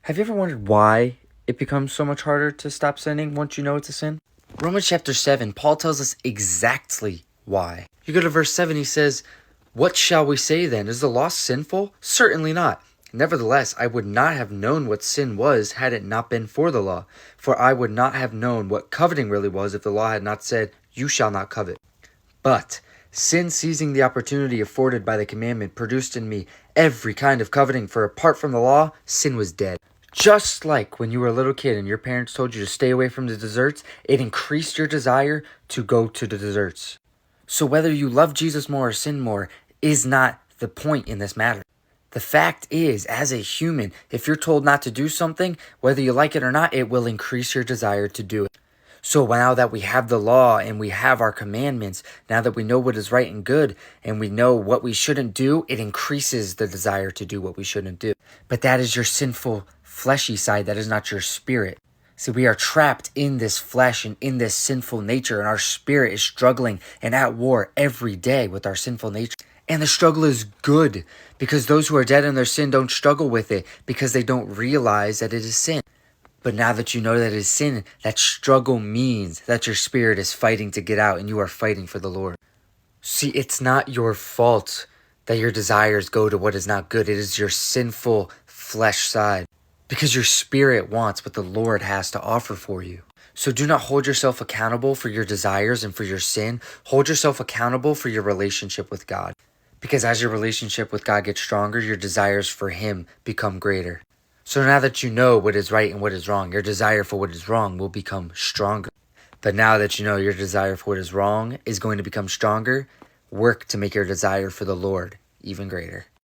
Have you ever wondered why it becomes so much harder to stop sinning once you know it's a sin? Romans chapter 7, Paul tells us exactly why. You go to verse 7, he says, "What shall we say then? Is the law sinful? Certainly not. Nevertheless, I would not have known what sin was had it not been for the law. For I would not have known what coveting really was if the law had not said, 'You shall not covet.' But sin, seizing the opportunity afforded by the commandment, produced in me every kind of coveting, for apart from the law, sin was dead." Just like when you were a little kid and your parents told you to stay away from the desserts, it increased your desire to go to the desserts. So whether you love Jesus more or sin more is not the point in this matter. The fact is, as a human, if you're told not to do something, whether you like it or not, it will increase your desire to do it. So now that we have the law and we have our commandments, now that we know what is right and good and we know what we shouldn't do, it increases the desire to do what we shouldn't do. But that is your sinful, fleshy side. That is not your spirit. See, we are trapped in this flesh and in this sinful nature, and our spirit is struggling and at war every day with our sinful nature. And the struggle is good because those who are dead in their sin don't struggle with it because they don't realize that it is sin. But now that you know that it is sin, that struggle means that your spirit is fighting to get out and you are fighting for the Lord. See, it's not your fault that your desires go to what is not good. It is your sinful flesh side because your spirit wants what the Lord has to offer for you. So do not hold yourself accountable for your desires and for your sin. Hold yourself accountable for your relationship with God. Because as your relationship with God gets stronger, your desires for Him become greater. So now that you know what is right and what is wrong, your desire for what is wrong will become stronger. But now that you know your desire for what is wrong is going to become stronger, work to make your desire for the Lord even greater.